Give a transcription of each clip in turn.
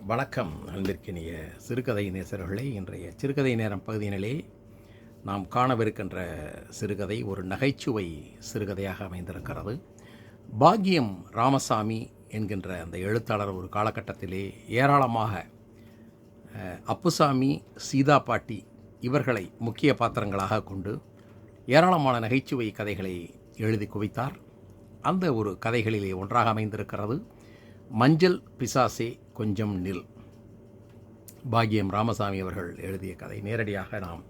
வணக்கம் அன்பிற்கினிய சிறுகதை நேசர்களே. இன்றைய சிறுகதை நேரம் பகுதியினிலே நாம் காணவிருக்கின்ற சிறுகதை ஒரு நகைச்சுவை சிறுகதையாக அமைந்திருக்கிறது. பாக்யம் ராமசாமி என்கின்ற அந்த எழுத்தாளர் ஒரு காலகட்டத்திலே ஏராளமாக அப்புசாமி, சீதா பாட்டி இவர்களை முக்கிய பாத்திரங்களாக கொண்டு ஏராளமான நகைச்சுவை கதைகளை எழுதி குவித்தார். அந்த ஒரு கதைகளிலே ஒன்றாக அமைந்திருக்கிறது மஞ்சள் பிசாசே கொஞ்சம் நில். பாக்யம் ராமசாமி அவர்கள் எழுதிய கதை. நேரடியாக நாம்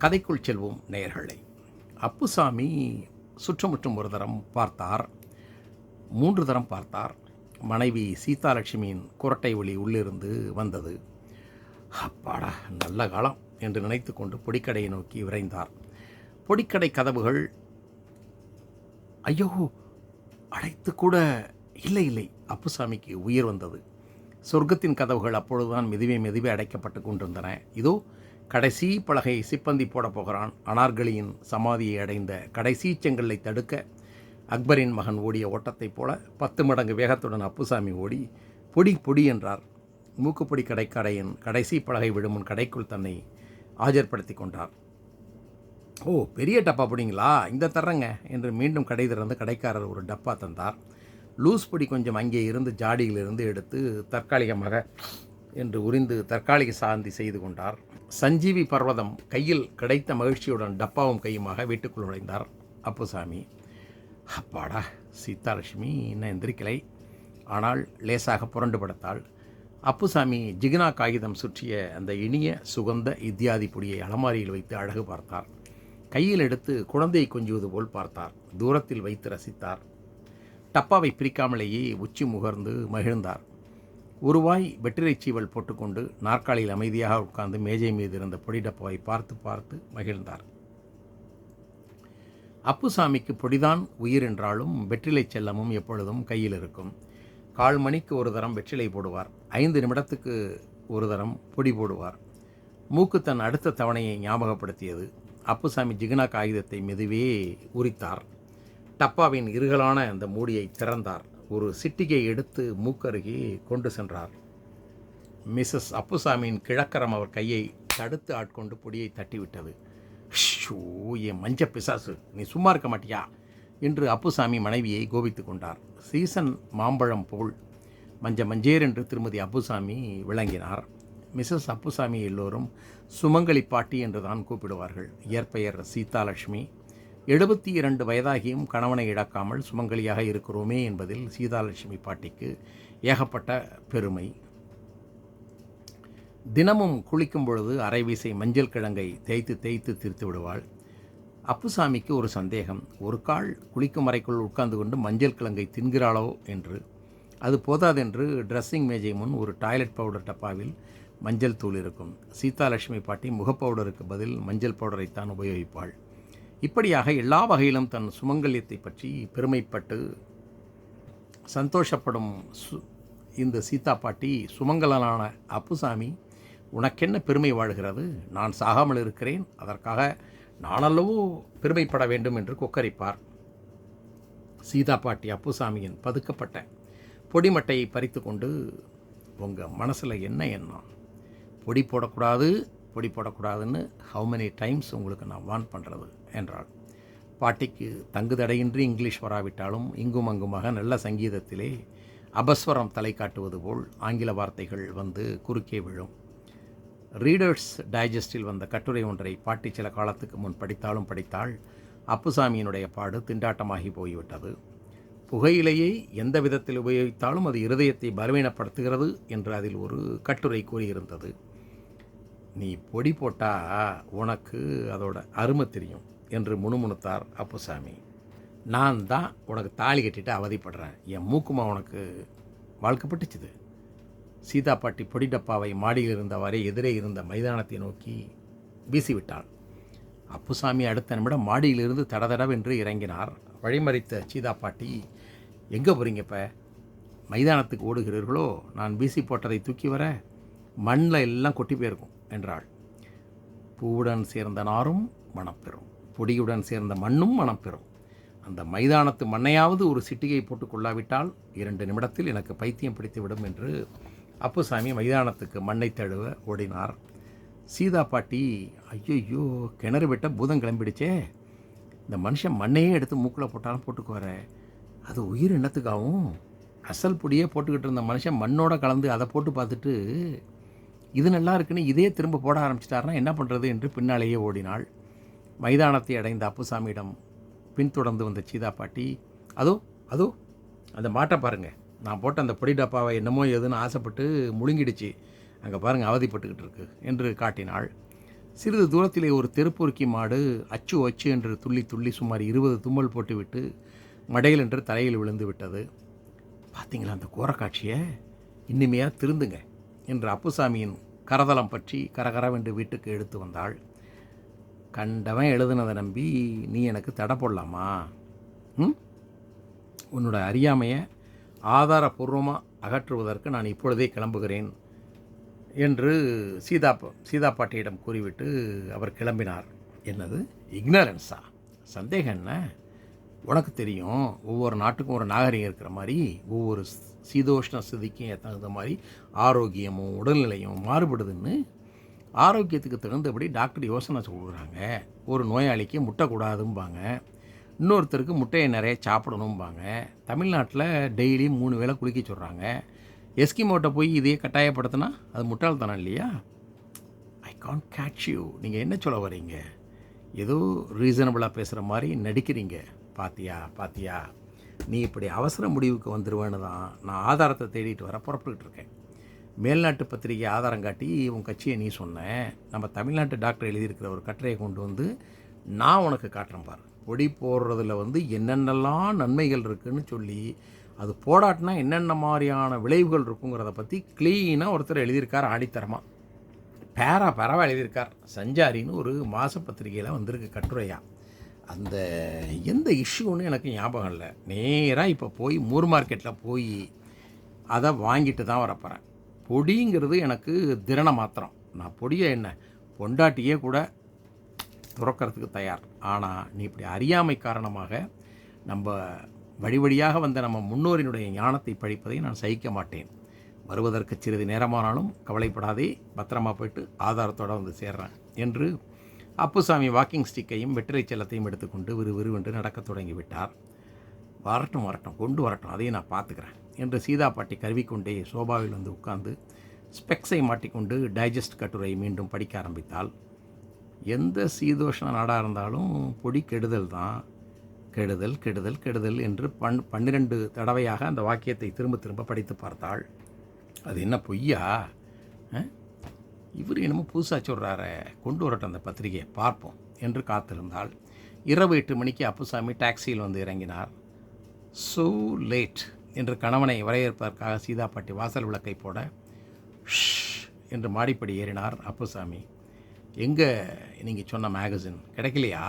கதைக்குள் செல்வோம் நேயர்களை. அப்புசாமி சுற்றமுற்றும் ஒரு தரம் பார்த்தார், 3 தரம் பார்த்தார். மனைவி சீதாலட்சுமியின் குரட்டை ஒளி உள்ளிருந்து வந்தது. அப்பாடா நல்ல காலம் என்று நினைத்து கொண்டு பொடிக்கடையை நோக்கி விரைந்தார். பொடிக்கடை கதவுகள் ஐயோ அடைத்து கூட இல்லை. அப்புசாமிக்கு உயிர் வந்தது. சொர்க்கத்தின் கதவுகள் அப்பொழுதுதான் மெதுவே அடைக்கப்பட்டு கொண்டிருந்தன. இதோ கடைசி பலகை சிப்பந்தி போடப் போகிறான். அனார்களியின் சமாதியை அடைந்த கடைசி செங்கல்லை தடுக்க அக்பரின் மகன் ஓடிய ஓட்டத்தைப் போல 10 மடங்கு வேகத்துடன் அப்புசாமி ஓடி பொடி என்றார். மூக்குப்பொடி கடையின் கடைசி பலகை விழுமுன் கடைக்குள் தன்னை ஆஜர்படுத்தி கொண்டார். ஓ, பெரிய டப்பா பொடிங்களா, இந்த தர்றங்க என்று மீண்டும் கடை திறந்து கடைக்காரர் ஒரு டப்பா தந்தார். லூஸ் பொடி கொஞ்சம் அங்கே இருந்து ஜாடியிலிருந்து எடுத்து தற்காலிகமாக என்று உரிந்து தற்காலிக சாந்தி செய்து கொண்டார். சஞ்சீவி பர்வதம் கையில் கிடைத்த மகிழ்ச்சியுடன் டப்பாவும் கையுமாக வீட்டுக்குள் நுழைந்தார் அப்புசாமி. அப்பாடா, சீதாலட்சுமி இன்னும் எந்திரிக்கலை, ஆனால் லேசாக புரண்டு படுத்தாள். அப்புசாமி ஜிகினா காகிதம் சுற்றிய அந்த இனிய சுகந்த இத்தியாதி பொடியை அலமாரியில் வைத்து அழகு பார்த்தார். கையில் எடுத்து குழந்தையை கொஞ்சுவது போல் பார்த்தார். தூரத்தில் வைத்து ரசித்தார். டப்பாவை பிரிக்காமலேயே உச்சி முகர்ந்து மகிழ்ந்தார். ஒரு வாய் வெற்றிலை சீவல் போட்டுக்கொண்டு நாற்காலியில் அமைதியாக உட்கார்ந்து மேஜை மீது இருந்த பொடி டப்பாவை பார்த்து மகிழ்ந்தார். அப்புசாமிக்கு பொடிதான் உயிர் என்றாலும் வெற்றிலை செல்லமும் எப்பொழுதும் கையில் இருக்கும். 1/4 மணிக்கு ஒரு தரம் வெற்றிலை போடுவார். 5 நிமிடத்துக்கு ஒரு தரம் பொடி போடுவார். மூக்கு தன் அடுத்த தவணையை ஞாபகப்படுத்தியது. அப்புசாமி ஜிகினா காகிதத்தை மெதுவே உரித்தார். டப்பாவின் இருகலான அந்த மூடியை திறந்தார். ஒரு சிட்டிகை எடுத்து மூக்கருகே கொண்டு சென்றார். மிஸ்ஸஸ் அப்புசாமியின் கிழக்கரம் அவர் கையை தடுத்து ஆட்கொண்டு பொடியை தட்டிவிட்டது. ஷூ, என் மஞ்ச பிசாசு, நீ சும்மா இருக்க மாட்டியா என்று அப்புசாமி மனைவியை கோபித்து கொண்டார். சீசன் மாம்பழம் போல் மஞ்சேர் என்று திருமதி அப்புசாமி விளங்கினார். மிஸ்ஸஸ் அப்புசாமி எல்லோரும் சுமங்கலி பாட்டி என்று தான் கூப்பிடுவார்கள். இயற்பெயர் சீதாலட்சுமி. 72 வயதாகியும் கணவனை இழக்காமல் சுமங்கலியாக இருக்கிறோமே என்பதில் சீதாலட்சுமி பாட்டிக்கு ஏகப்பட்ட பெருமை. தினமும் குளிக்கும் பொழுது அரை வீசை மஞ்சள் கிழங்கை தேய்த்து தீர்த்து விடுவாள். அப்புசாமிக்கு ஒரு சந்தேகம். ஒரு கால் குளிக்கும் அறைக்குள் உட்கார்ந்து கொண்டு மஞ்சள் கிழங்கை தின்கிறாளோ என்று. அது போதாதென்று ட்ரெஸ்ஸிங் மேஜை முன் ஒரு டாய்லெட் பவுடர் டப்பாவில் மஞ்சள் தூள் இருக்கும். சீதாலட்சுமி பாட்டி முகப்பவுடருக்கு பதில் மஞ்சள் பவுடரைத்தான் உபயோகிப்பாள். இப்படியாக எல்லா வகையிலும் தன் சுமங்கல்யத்தை பற்றி பெருமைப்பட்டு சந்தோஷப்படும் இந்த சீதா பாட்டி, சுமங்கலனான அப்புசாமி உனக்கென்ன பெருமை வாழ்கிறது, நான் சாகாமல் இருக்கிறேன், அதற்காக நானல்லவோ பெருமைப்பட வேண்டும் என்று கொக்கரிப்பார். சீதா பாட்டி அப்புசாமியின் பதுக்கப்பட்ட பொடிமட்டையை பறித்து கொண்டு, உங்கள் மனசில் என்ன எண்ணம், பொடி போடக்கூடாதுன்னு ஹவு மெனி டைம்ஸ் உங்களுக்கு நான் வார்ன் பண்ணுறது என்றாள். பாட்டிக்கு தங்குதடையின்றி இங்கிலீஷ் வராவிட்டாலும் இங்கும் அங்குமாக நல்ல சங்கீதத்திலே அபஸ்வரம் தலை காட்டுவது போல் ஆங்கில வார்த்தைகள் வந்து குறுக்கே விழும். ரீடர்ஸ் டைஜஸ்டில் வந்த கட்டுரை ஒன்றை பாட்டி சில காலத்துக்கு முன் படித்தாள். அப்புசாமியினுடைய பாடு திண்டாட்டமாகி போய்விட்டது. புகையிலையை எந்த விதத்தில் உபயோகித்தாலும் அது இருதயத்தை பலவீனப்படுத்துகிறது என்று அதில் ஒரு கட்டுரை கூறியிருந்தது. நீ பொடி போட்டால் உனக்கு அதோட அருமை தெரியும் என்று முணுமுணுத்தார் அப்புசாமி. நான் தான் உனக்கு தாலி கட்டிட்டு அவதிப்படுறேன், என் மூக்குமா உனக்கு வாழ்க்கப்பட்டுச்சுது. சீதா பாட்டி பொடி டப்பாவை மாடியில் இருந்தவாறே எதிரே இருந்த மைதானத்தை நோக்கி வீசிவிட்டாள். அப்புசாமி அடுத்த நிமிடம் மாடியிலிருந்து தடதடவென்று இறங்கினார். வழிமறித்த சீதா பாட்டி, எங்கே போகிறீங்க இப்போ, மைதானத்துக்கு ஓடுகிறீர்களோ? நான் வீசி போட்டதை தூக்கி வர மண்ணில் எல்லாம் கொட்டி போயிருக்கும் என்றாள். பூவுடன் சேர்ந்த நாரும் மணப்பெறும், பொடியுடன் சேர்ந்த மண்ணும் மணப்பெறும். அந்த மைதானத்து மண்ணையாவது ஒரு சிட்டிகை போட்டுக்கொள்ளாவிட்டால் 2 நிமிடத்தில் எனக்கு பைத்தியம் பிடித்துவிடும் என்று அப்புசாமி மைதானத்துக்கு மண்ணை தழுவ ஓடினார். சீதா பாட்டி, ஐயோ கிணறு வெட்ட பூதம் கிளம்பிடுச்சே, இந்த மனுஷன் மண்ணையே எடுத்து மூக்கில் போட்டாலும் போட்டுக்குவார, அது உயிர் என்னத்துக்காகவும்? அசல் பொடியே போட்டுக்கிட்டு இருந்த மனுஷன் மண்ணோட கலந்து அதை போட்டு பார்த்துட்டு இது நல்லா இருக்குன்னு இதே திரும்ப போட ஆரம்பிச்சிட்டாருன்னா என்ன பண்ணுறது என்று பின்னாலேயே ஓடினாள். மைதானத்தை அடைந்த அப்புசாமியிடம் பின்தொடர்ந்து வந்த சீதா பாட்டி, அதோ அதோ அந்த மாட்டை பாருங்கள், நான் போட்ட அந்த பொடி டப்பாவை என்னமோ எதுன்னு ஆசைப்பட்டு முழுங்கிடுச்சு, அங்கே பாருங்கள் அவதிப்பட்டுக்கிட்டு இருக்கு என்று காட்டினாள். சிறிது தூரத்திலே ஒரு தெருப்பொறுக்கி மாடு அச்சு அச்சு என்று துள்ளி துள்ளி சுமார் 20 தும்மல் போட்டுவிட்டு மடையில் என்று தலையில் விழுந்து விட்டது. பார்த்தீங்களா அந்த கோரக்காட்சியை, இனிமையா திருந்துங்க என்று அப்புசாமியின் கரதலம் பற்றி கரகரவென்று வீட்டுக்கு எடுத்து வந்தாள். கண்டவன் எழுதுனதை நம்பி நீ எனக்கு தடை போடலாமா? உன்னோட அறியாமையை ஆதாரபூர்வமாக அகற்றுவதற்கு நான் இப்பொழுதே கிளம்புகிறேன் என்று சீதா பாட்டியிடம் கூறிவிட்டு அவர் கிளம்பினார். என்னது இக்னரன்ஸா? சந்தேகம் என்ன? உனக்கு தெரியும், ஒவ்வொரு நாட்டுக்கும் ஒரு நாகரிகம் இருக்கிற மாதிரி ஒவ்வொரு சீதோஷ்ண ஸ்திதிக்கும் தகுந்த மாதிரி ஆரோக்கியமும் உடல்நிலையும் மாறுபடுதுன்னு. ஆரோக்கியத்துக்கு தகுந்தபடி டாக்டர் யோசனை சொல்கிறாங்க. ஒரு நோயாளிக்கு முட்டை கூடாதும்பாங்க, இன்னொருத்தருக்கு முட்டையை நிறைய சாப்பிடணும்பாங்க. தமிழ்நாட்டில் டெய்லி 3 வேளை குளிக்க சொல்கிறாங்க. எஸ்கிமோட்டை போய் இதையே கட்டாயப்படுத்தினா அது முட்டாள்தனம் இல்லையா? I can't catch you. நீங்கள் என்ன சொல்ல வரீங்க? ஏதோ ரீசனபிளாக பேசுகிற மாதிரி நடிக்கிறீங்க. பாத்தியா, நீ இப்படி அவசர முடிவுக்கு வந்துடுவேன்னு தான் நான் ஆதாரத்தை தேடிட்டு வர புறப்பட்டுக்கிட்டு இருக்கேன். மேல்நாட்டு பத்திரிகை ஆதாரம் காட்டி உன் கட்சியை நீ சொன்ன. நம்ம தமிழ்நாட்டு டாக்டர் எழுதியிருக்கிற ஒரு கட்டுரையை கொண்டு வந்து நான் உனக்கு காட்டுறேன் பாரு. பொடி போடுறதுல என்னென்னலாம் நன்மைகள் இருக்குதுன்னு சொல்லி அது போடாட்டினா என்னென்ன மாதிரியான விளைவுகள் இருக்குங்கிறத பற்றி க்ளீனாக ஒருத்தர் எழுதியிருக்கார். ஆடித்தரமாக பேராக எழுதியிருக்கார். சஞ்சாரின்னு ஒரு மாத பத்திரிகையில் வந்திருக்கு கட்டுரையாக. அந்த எந்த இஷ்யூன்னு எனக்கு ஞாபகம் இல்லை. நேராக இப்போ போய் மூர் மார்க்கெட்டில் போய் அதை வாங்கிட்டு தான் வரப்போகிறேன். பொடிங்கிறது எனக்கு திறனை மாத்திரம். நான் பொடியை என்ன பொண்டாட்டியே கூட துறக்கிறதுக்கு தயார். ஆனால் நீ இப்படி அறியாமை காரணமாக நம்ம வழிவழியாக வந்த நம்ம முன்னோரினுடைய ஞானத்தை பழிப்பதை நான் சகிக்க மாட்டேன். வருவதற்கு சிறிது நேரமானாலும் கவலைப்படாதே, பத்திரமா போயிட்டு ஆதாரத்தோடு வந்து சேர்றேன் என்று அப்புசாமி வாக்கிங் ஸ்டிக்கையும் வெற்றிலை செல்லத்தையும் எடுத்துக்கொண்டு விறுவிறுவென்று நடக்க தொடங்கிவிட்டார். வரட்டும் கொண்டு வரட்டும், அதையும் நான் பார்த்துக்கிறேன் என்று சீதா பாட்டி கருவிக்கொண்டே சோபாவில் வந்து உட்கார்ந்து ஸ்பெக்ஸை மாட்டிக்கொண்டு டைஜஸ்ட் கட்டுரை மீண்டும் படிக்க ஆரம்பித்தாள். எந்த சீதோஷ்ண நாடாக இருந்தாலும் பொடி கெடுதல் தான். கெடுதல் கெடுதல் கெடுதல் என்று 12 தடவையாக அந்த வாக்கியத்தை திரும்ப திரும்ப படித்து பார்த்தாள். அது என்ன பொய்யா? இவர் என்னமோ புதுசாக சொல்கிறாரே, கொண்டு வரட்டும் அந்த பத்திரிகையை பார்ப்போம் என்று காத்திருந்தாள். இரவு 8 மணிக்கு அப்புசாமி டாக்ஸியில் வந்து இறங்கினார். ஸோ லேட் என்று கணவனை வரவேற்பதற்காக சீதா பாட்டி வாசல் விளக்கை போட ஷ் என்று மாடிப்படி ஏறினார் அப்புசாமி. எங்கே நீங்கள் சொன்ன மேகசின் கிடைக்கலையா?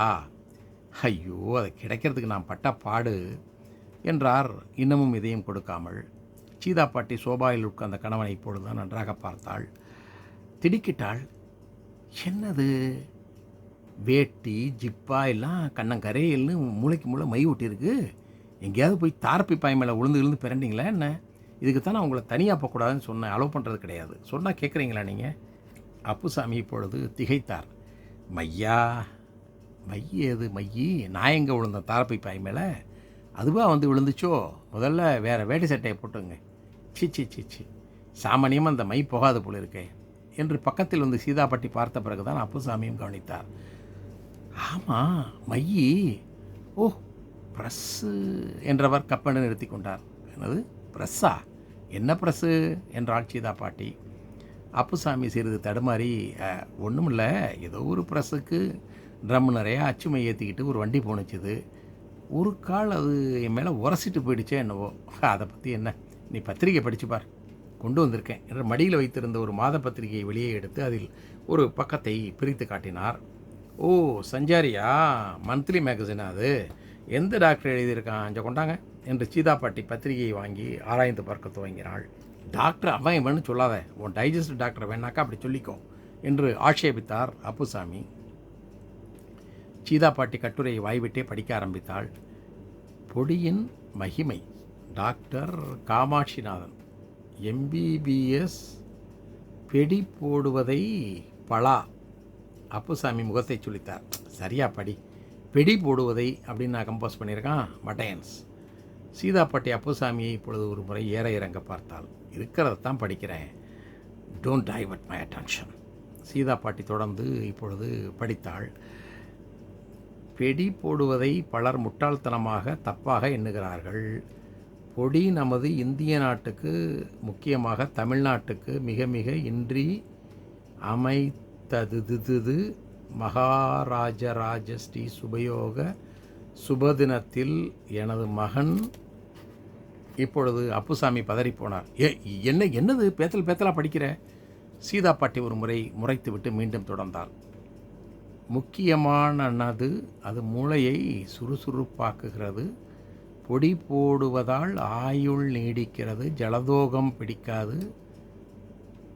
ஐயோ, அது கிடைக்கிறதுக்கு நான் பட்ட பாடு என்றார் இன்னமும் இதையும் கொடுக்காமல். சீதா பாட்டி சோபாயில் உட்கார்ந்த கணவனை இப்பொழுதுதான் நன்றாக பார்த்தாள். திடுக்கிட்டாள். என்னது வேட்டி ஜிப்பா எல்லாம் கண்ணங்கரையில்னு மூளைக்கு மூளை மை ஊட்டியிருக்கு. எங்கேயாவது போய் தாரப்பி பாய் மேலே விழுந்து பிறண்டிங்களா என்ன? இதுக்கு தான் நான் உங்களை தனியாக போகக்கூடாதுன்னு சொன்னேன். அலோவ் பண்ணுறது கிடையாது. சொன்னால் கேட்குறீங்களா நீங்கள்? அப்புசாமி இப்பொழுது திகைத்தார். மையது மையி நான் எங்கே விழுந்தேன் தாரப்பை பாய் மேலே? அதுவாக வந்து விழுந்துச்சோ? முதல்ல வேறு வேட்டி சட்டையை போட்டுங்க. சி சாமானியமாக அந்த மை போகாது போல இருக்கே என்று பக்கத்தில் வந்து சீதாப்பட்டி பார்த்த பிறகு தான் அப்புசாமியும் கவனித்தார். ஆமாம், மையி. ஓ, ப்ரெஸ்ஸு என்றவர் கப்பென்று நிறுத்தி கொண்டார். என்னது ப்ரெஸ்ஸா? என்ன ப்ரெஸ்ஸு என்றாள் சீதா பாட்டி. அப்புசாமி சிறிது தடுமாறி, ஒன்றுமில்ல, ஏதோ ஒரு ப்ரெஸ்ஸுக்கு ட்ரம் நிறையா அச்சுமை ஏற்றிக்கிட்டு ஒரு வண்டி போணுச்சுது. ஒரு கால் அது என் மேலே உரசிட்டு போயிடுச்சே என்னவோ. அதை பற்றி என்ன, நீ பத்திரிகை படித்து பார், கொண்டு வந்திருக்கேன் என்று மடியில் வைத்திருந்த ஒரு மாத பத்திரிகையை வெளியே எடுத்து அதில் ஒரு பக்கத்தை பிரித்து காட்டினார். ஓ, சஞ்சாரியா? மந்த்லி மேகசினா அது? எந்த டாக்டர் எழுதியிருக்கான்? அங்கே கொண்டாங்க என்று சீதா பாட்டி பத்திரிகையை வாங்கி ஆராய்ந்து பார்க்க துவங்கினாள். டாக்டர் அவன் இவன்னு சொல்லாத, உன் டைஜஸ்ட் டாக்டர் வேணாக்கா அப்படி சொல்லிக்கோ என்று ஆட்சேபித்தார் அப்புசாமி. சீதா பாட்டி கட்டுரையை வாய்விட்டே படிக்க ஆரம்பித்தாள். பொடியின் மகிமை, டாக்டர் காமாட்சிநாதன். எம்பிபிஎஸ் பெடி போடுவதை பலா. அப்புசாமி முகத்தை சுளித்தார். சரியா படி. பெடி போடுவதை அப்படின்னு நான் கம்போஸ் பண்ணியிருக்கான் மட்டையன்ஸ். சீதாப்பாட்டி அப்புசாமியை இப்பொழுது ஒரு முறை ஏற இறங்க பார்த்தாள். இருக்கிறதான் படிக்கிறேன், டோன்ட் டைவர்ட் மை அட்டென்ஷன். சீதாப்பாட்டி தொடர்ந்து இப்பொழுது படித்தாள். பெடி போடுவதை பலர் முட்டாள்தனமாக தப்பாக எண்ணுகிறார்கள். பொடி நமது இந்திய நாட்டுக்கு, முக்கியமாக தமிழ்நாட்டுக்கு மிக மிக இன்றி அமைத்தது. மகாராஜராஜ ஸ்ரீ சுபயோக சுபதினத்தில் எனது மகன். இப்பொழுது அப்புசாமி பதறிப்போனார். என்னது பேத்தலா படிக்கிற? சீதாப்பாட்டி ஒரு முறை முறைத்துவிட்டு மீண்டும் தொடர்ந்தாள். முக்கியமானது, அது மூளையை சுறுசுறுப்பாக்குகிறது. பொடி போடுவதால் ஆயுள் நீடிக்கிறது, ஜலதோகம் பிடிக்காது.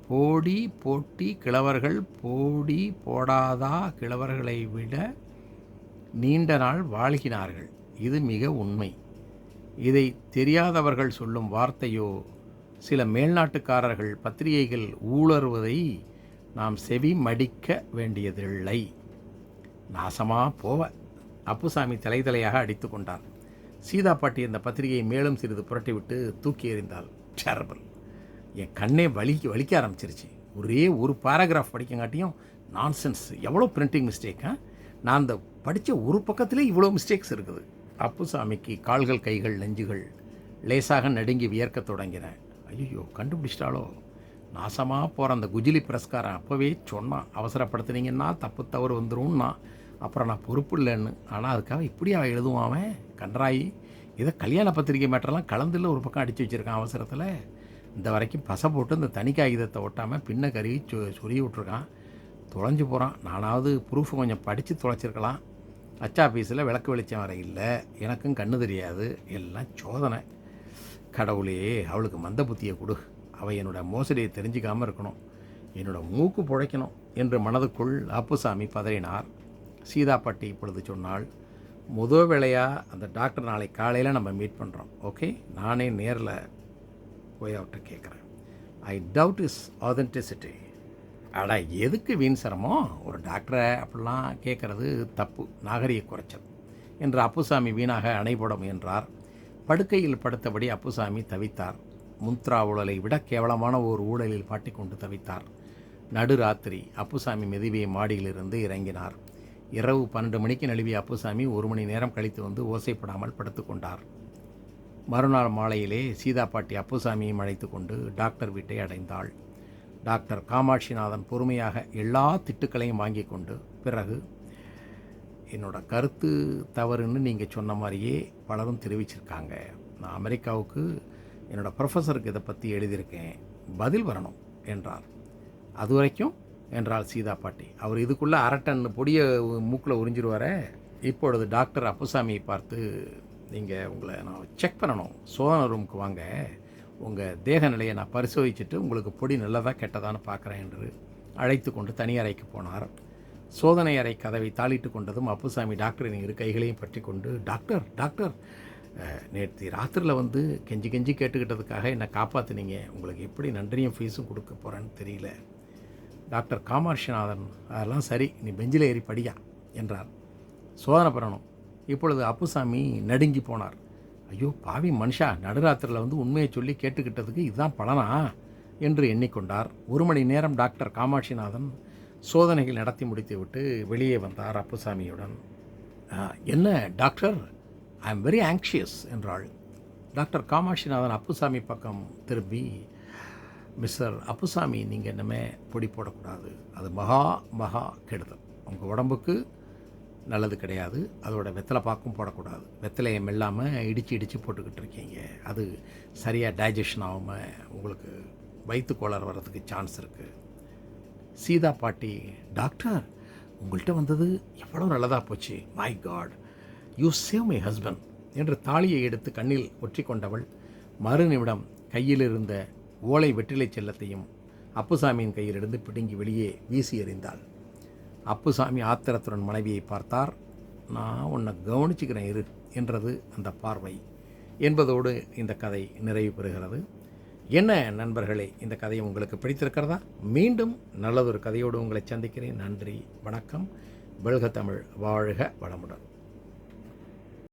போட்டி கிழவர்கள் போடி போடாதா கிழவர்களை விட நீண்ட நாள் வாழ்கினார்கள். இது மிக உண்மை. இதை தெரியாதவர்கள் சொல்லும் வார்த்தையோ, சில மேல்நாட்டுக்காரர்கள் பத்திரிகைகள் ஊழறுவதை நாம் செவி மடிக்க வேண்டியதில்லை. நாசமா போவ. அப்புசாமி தலையாக அடித்து கொண்டார். சீதாப்பாட்டி அந்த பத்திரிகையை மேலும் சிறிது புரட்டிவிட்டு தூக்கி எறிந்தாள். டெரபிள். என் கண்ணே வலிக்க ஆரம்பிச்சிருச்சு. ஒரே ஒரு பேராகிராஃப் படிக்கங்காட்டியும் நான்சென்ஸ். எவ்வளோ பிரிண்டிங் மிஸ்டேக்கா! நான் அந்த படித்த ஒரு பக்கத்திலே இவ்வளோ மிஸ்டேக்ஸ் இருக்குது. அப்புசாமிக்கு கால்கள் கைகள் நெஞ்சுகள் லேசாக நடுங்கி வியர்க்க தொடங்கின. ஐயோ, கண்டுபிடிச்சிட்டாலோ! நாசமாக போகிற அந்த குஜிலி பிரஸ்காரன் அப்போவே சொன்னான், அவசரப்படுத்துனீங்கன்னா தப்பு தவறு வந்துடும்னா. அப்புறம் நான் பொறுப்பு இல்லைன்னு. ஆனால் அதுக்காக இப்படியா எழுதுவான் அவன்? கன்றாயி. இதை கல்யாண பத்திரிகை மேட்டரெல்லாம் கலந்துல ஒரு பக்கம் அடித்து வச்சுருக்கான் அவசரத்தில். இந்த வரைக்கும் பசை போட்டு இந்த தனி காகிதத்தை ஒட்டாமல் பின்ன கருவி சொருகி விட்ருக்கான். தொலைஞ்சு போகிறான். நானாவது ப்ரூஃபை கொஞ்சம் படித்து தொலைச்சிருக்கலாம். அச்சாபீஸில் விளக்கு வெளிச்சம் வர இல்லை, எனக்கும் கண்ணு தெரியாது, எல்லாம் சோதனை. கடவுளே, அவளுக்கு மந்த புத்தியை கொடு. அவள் என்னோடய மோசடியை தெரிஞ்சிக்காமல் இருக்கணும், என்னோடய மூக்கு புழைக்கணும் என்று மனதுக்குள் அப்புசாமி பதறினார். சீதாப்பாட்டி இப்பொழுது சொன்னாள், முதல் வேளையாக அந்த டாக்டர் நாளை காலையில் நம்ம மீட் பண்ணுறோம், ஓகே? நானே நேரில் போய் அவர்கிட்ட கேட்குறேன். I doubt is authenticity. அடா, எதுக்கு வீண் சிரமம்? ஒரு டாக்டரை அப்படிலாம் கேட்குறது தப்பு, நாகரிக குறைச்சல் என்று அப்புசாமி வீணாக அணைபட முயன்றார். படுக்கையில் படுத்தபடி அப்புசாமி தவித்தார். முந்த்ரா ஊழலை விட கேவலமான ஓர் ஊழலில் பாட்டிக்கொண்டு தவித்தார். நடுராத்திரி. அப்புசாமி மெதுவே மாடியிலிருந்து இறங்கினார். இரவு 12 மணிக்கு நழுவிய அப்புசாமி 1 மணி நேரம் கழித்து வந்து ஓசைப்படாமல் படுத்து கொண்டார். மறுநாள் மாலையிலே சீதாப்பாட்டி அப்புசாமியை அழைத்து கொண்டு டாக்டர் வீட்டை அடைந்தாள். டாக்டர் காமாட்சிநாதன் பொறுமையாக எல்லா திட்டுக்களையும் வாங்கி கொண்டு, பிறகு, என்னோட கருத்து தவறுன்னு நீங்கள் சொன்ன மாதிரியே பலரும் தெரிவிச்சிருக்காங்க. நான் அமெரிக்காவுக்கு என்னோடய ப்ரொஃபஸருக்கு இதை பற்றி எழுதியிருக்கேன், பதில் வரணும் என்றார். அது வரைக்கும் என்றாள் சீதாப்பாட்டி. அவர் இதுக்குள்ளே அரட்டன் பொடியை மூக்கில் உறிஞ்சிருவார. இப்பொழுது டாக்டர் அப்புசாமியை பார்த்து, நீங்கள் உங்களை நான் செக் பண்ணணும், சோதனை ரூமுக்கு வாங்க, உங்கள் தேக நிலையை நான் பரிசோதிச்சுட்டு உங்களுக்கு பொடி நல்லதாக கெட்டதான்னு பார்க்குறேன் என்று அழைத்து கொண்டு தனி அறைக்கு போனார். சோதனை அறை கதவை தாளிட்டு கொண்டதும் அப்புசாமி டாக்டரின் இரு கைகளையும் பற்றி கொண்டு, டாக்டர் டாக்டர், நேற்று ராத்திரியில் வந்து கெஞ்சி கேட்டுக்கிட்டதுக்காக என்னை காப்பாற்றினீங்க, உங்களுக்கு எப்படி நன்றியும் ஃபீஸும் கொடுக்க போகிறேன்னு தெரியல. டாக்டர் காமாட்சிநாதன், அதெல்லாம் சரி, நீ பெஞ்சில் ஏறி படியா என்றார். சோதனை பண்ணணும். இப்பொழுது அப்புசாமி நடுங்கி போனார். ஐயோ பாவி மனுஷா, நடுராத்திரியில் வந்து உண்மையை சொல்லி கேட்டுக்கிட்டதுக்கு இதுதான் பலனா என்று எண்ணிக்கொண்டார். 1 மணி நேரம் டாக்டர் காமாட்சிநாதன் சோதனைகள் நடத்தி முடித்துவிட்டு வெளியே வந்தார் அப்புசாமியுடன். என்ன doctor, I am very anxious என்றாள். டாக்டர் காமாட்சிநாதன் அப்புசாமி பக்கம் திரும்பி, மிஸ்டர் அப்புசாமி, நீங்கள் என்னமே பொடி போடக்கூடாது, அது மகா கெடுதல், உங்கள் உடம்புக்கு நல்லது கிடையாது. அதோட வெத்தலை பாக்கும் போடக்கூடாது. வெத்தலையை மெல்லாமல் இடித்து போட்டுக்கிட்டு இருக்கீங்க, அது சரியாக டைஜஷன் ஆகாமல் உங்களுக்கு வயிற்று கோளாறு வர்றதுக்கு சான்ஸ் இருக்குது. சீதாப்பாட்டி, டாக்டர், உங்கள்கிட்ட வந்தது எவ்வளோ நல்லதாக போச்சு, my god, you save my husband என்று தாலியை எடுத்து கண்ணில் ஒற்றி கொண்டவள் மறு நிமிடம் கையில் இருந்த ஓலை வெற்றிலை செல்லத்தையும் அப்புசாமியின் கையிலிருந்து பிடுங்கி வெளியே வீசி எறிந்தாள். அப்புசாமி ஆத்திரத்துடன் மனைவியை பார்த்தார். நான் உன்னை கவனிச்சுக்கிறேன் இரு என்றது அந்த பார்வை என்பதோடு இந்த கதை நிறைவு பெறுகிறது. என்ன நண்பர்களே, இந்த கதையை உங்களுக்கு பிடித்திருக்கிறதா? மீண்டும் நல்லதொரு கதையோடு உங்களை சந்திக்கிறேன். நன்றி, வணக்கம். வெல்க தமிழ், வாழ்க வளமுடன்.